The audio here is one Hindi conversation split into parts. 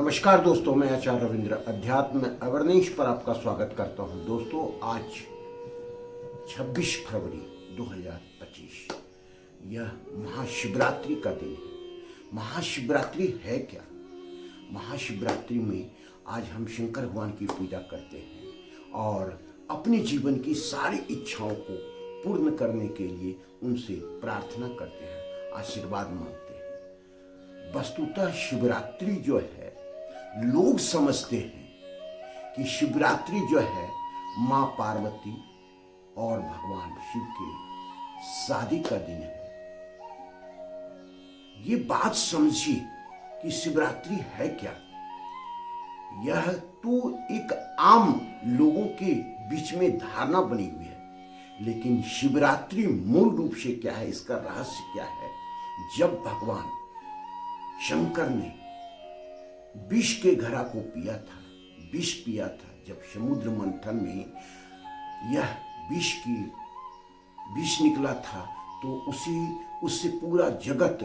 नमस्कार दोस्तों, मैं आचार्य रविंद्र अध्यात्म अवेयरनेस पर आपका स्वागत करता हूं। दोस्तों, आज 26 फरवरी 2025 यह महाशिवरात्रि का दिन है। महाशिवरात्रि है क्या? महाशिवरात्रि में आज हम शंकर भगवान की पूजा करते हैं और अपने जीवन की सारी इच्छाओं को पूर्ण करने के लिए उनसे प्रार्थना करते हैं, आशीर्वाद मांगते हैं। वस्तुतः शिवरात्रि जो है, लोग समझते हैं कि शिवरात्रि जो है माँ पार्वती और भगवान शिव के शादी का दिन है। ये बात समझिए कि शिवरात्रि है क्या। यह तो एक आम लोगों के बीच में धारणा बनी हुई है, लेकिन शिवरात्रि मूल रूप से क्या है, इसका रहस्य क्या है। जब भगवान शंकर ने विष के घड़ा को पिया था, विष पिया था, जब समुद्र मंथन में यह विष निकला था तो उससे पूरा जगत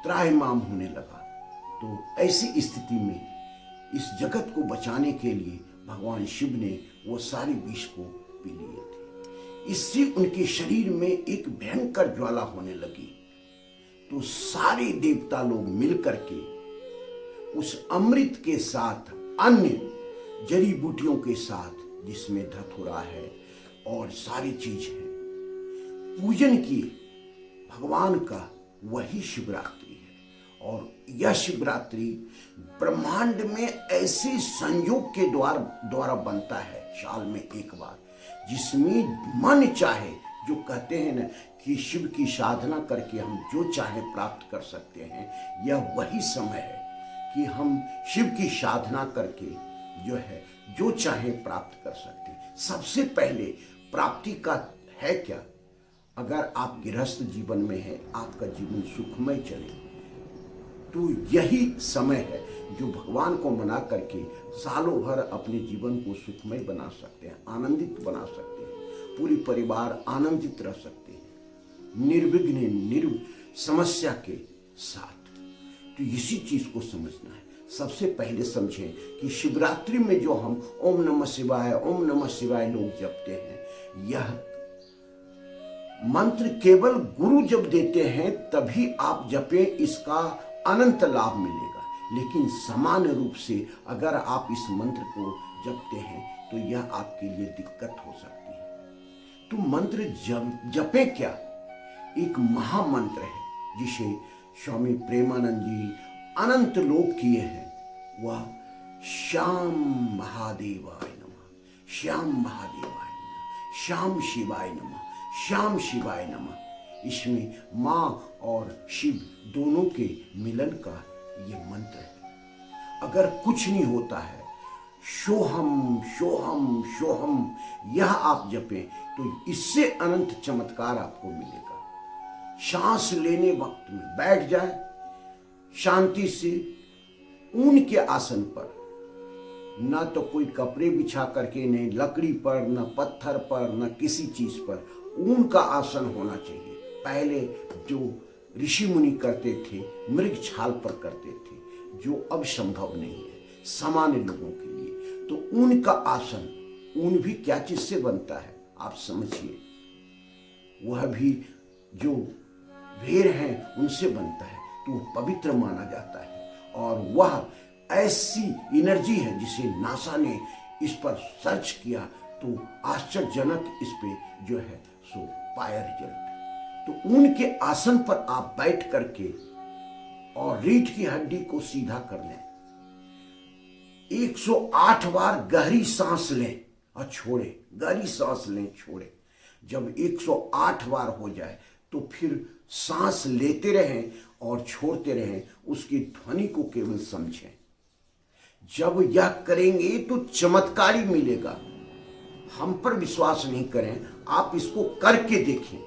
त्राहिमाम होने लगा। तो ऐसी स्थिति में इस जगत को बचाने के लिए भगवान शिव ने वो सारे विष को पी लिए थे। इससे उनके शरीर में एक भयंकर ज्वाला होने लगी। तो सारे देवता लोग मिलकर के उस अमृत के साथ अन्य जड़ी बूटियों के साथ, जिसमें धतूरा है और सारी चीज है, पूजन किए भगवान का। वही शिवरात्रि है। और यह शिवरात्रि ब्रह्मांड में ऐसे संयोग के द्वारा बनता है साल में एक बार, जिसमें मन चाहे, जो कहते हैं ना कि शिव की साधना करके हम जो चाहे प्राप्त कर सकते हैं, यह वही समय है कि हम शिव की साधना करके जो है जो चाहे प्राप्त कर सकते हैं। सबसे पहले प्राप्ति का है क्या? अगर आप गृहस्थ जीवन में हैं, आपका जीवन सुखमय चले, तो यही समय है जो भगवान को मना करके सालों भर अपने जीवन को सुखमय बना सकते हैं, आनंदित बना सकते हैं, पूरी परिवार आनंदित रह सकते हैं, निर्विघ्न समस्या के साथ। तो इसी चीज को समझना है। सबसे पहले समझें कि शिवरात्रि में जो हम ओम नमः शिवाय लोग जपते हैं, यह मंत्र केवल गुरु जब देते हैं तभी आप जपें, इसका अनंत लाभ मिलेगा। लेकिन सामान्य रूप से अगर आप इस मंत्र को जपते हैं तो यह आपके लिए दिक्कत हो सकती है। तो मंत्र जपें क्या? एक महामंत्र है जिसे स्वामी प्रेमानंद जी अनंत लोक किए हैं। वह श्याम महादेवाय नमः, श्याम महादेवाय नमः, श्याम शिवाय नमः, श्याम शिवाय नमः। इसमें माँ और शिव दोनों के मिलन का ये मंत्र है। अगर कुछ नहीं होता है, सोहम सोहम सोहम, यह आप जपें तो इससे अनंत चमत्कार आपको मिलेगा। सांस लेने वक्त में बैठ जाए शांति से ऊन के आसन पर, ना तो कोई कपड़े बिछा करके, नहीं लकड़ी पर, न पत्थर पर, न किसी चीज पर, ऊन का आसन होना चाहिए। पहले जो ऋषि मुनि करते थे मृग छाल पर करते थे, जो अब संभव नहीं है सामान्य लोगों के लिए। तो ऊन का आसन, ऊन भी क्या चीज से बनता है आप समझिए, वह भी जो भेड़ हैं उनसे बनता है, तो पवित्र माना जाता है। और वह ऐसी एनर्जी है जिसे नासा ने इस पर सर्च किया तो आश्चर्यजनक इस पे जो है सो पाया रिजल्ट। तो उनके आसन पर आप बैठ करके और रीढ़ की हड्डी को सीधा कर लें, 108 बार गहरी सांस लें और छोड़े, गहरी सांस लें छोड़े। जब 108 बार हो जाए तो फिर सांस लेते रहें और छोड़ते रहें, उसकी ध्वनि को केवल समझें। जब यह करेंगे तो चमत्कारी मिलेगा। हम पर विश्वास नहीं करें, आप इसको करके देखें।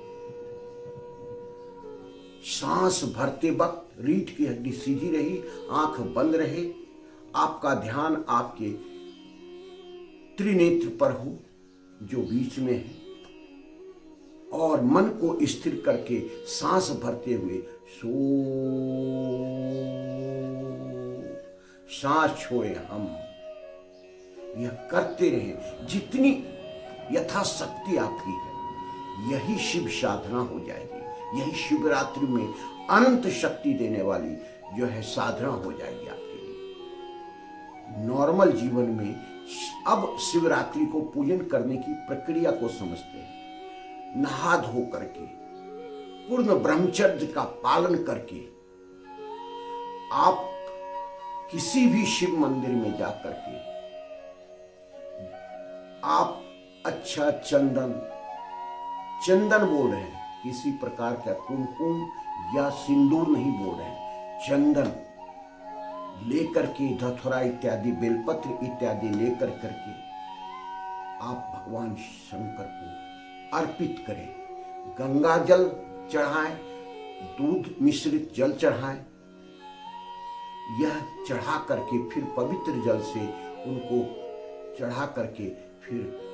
सांस भरते वक्त रीढ़ की हड्डी सीधी रही, आंख बंद रहे, आपका ध्यान आपके त्रिनेत्र पर हो जो बीच में है, और मन को स्थिर करके सांस भरते हुए सो सांस छोड़े हम, यह करते रहें जितनी यथाशक्ति आपकी है। यही शिव साधना हो जाएगी, यही शिवरात्रि में अनंत शक्ति देने वाली जो है साधना हो जाएगी आपके लिए। नॉर्मल जीवन में अब शिवरात्रि को पूजन करने की प्रक्रिया को समझते हैं। नहा धो करके, पूर्ण ब्रह्मचर्य का पालन करके आप किसी भी शिव मंदिर में जा करके आप अच्छा चंदन बोल रहे हैं, किसी प्रकार का कुमकुम या सिंदूर नहीं बोल रहे हैं, चंदन लेकर के, धतूरा इत्यादि, बेलपत्र इत्यादि लेकर करके आप भगवान शंकर को अर्पित करें। गंगा जल चढ़ाएं, दूध मिश्रित जल चढ़ाएं। यह चढ़ा करके फिर पवित्र जल से उनको चढ़ा करके फिर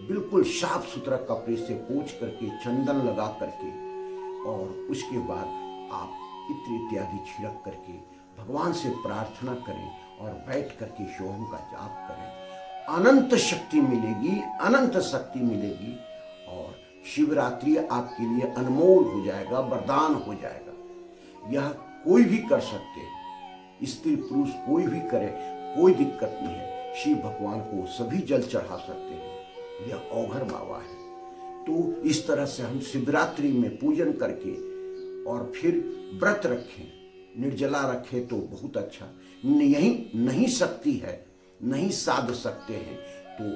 बिल्कुल साफ सुथरा कपड़े से पोंछ करके, चंदन लगा करके, और उसके बाद आप इत्र इत्यादि छिड़क करके भगवान से प्रार्थना करें और बैठ करके सोहम का जाप करें। अनंत शक्ति मिलेगी, अनंत शक्ति मिलेगी और शिवरात्रि आपके लिए अनमोल हो जाएगा, वरदान हो जाएगा। यह कोई भी कर सकते हैं, स्त्री पुरुष कोई भी करे, कोई दिक्कत नहीं है। शिव भगवान को सभी जल चढ़ा सकते हैं, यह औघर बाबा है। तो इस तरह से हम शिवरात्रि में पूजन करके और फिर व्रत रखें, निर्जला रखें तो बहुत अच्छा। यही नहीं सकती है, नहीं साध सकते हैं तो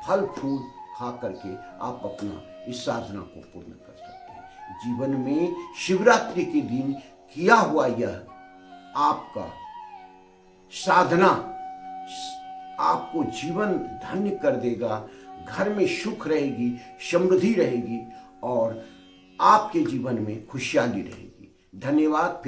फल फूल खा करके आप अपना इस साधना को पूर्ण कर सकते हैं। जीवन में शिवरात्रि के दिन किया हुआ यह आपका साधना आपको जीवन धन्य कर देगा, घर में सुख रहेगी, समृद्धि रहेगी और आपके जीवन में खुशहाली रहेगी। धन्यवाद।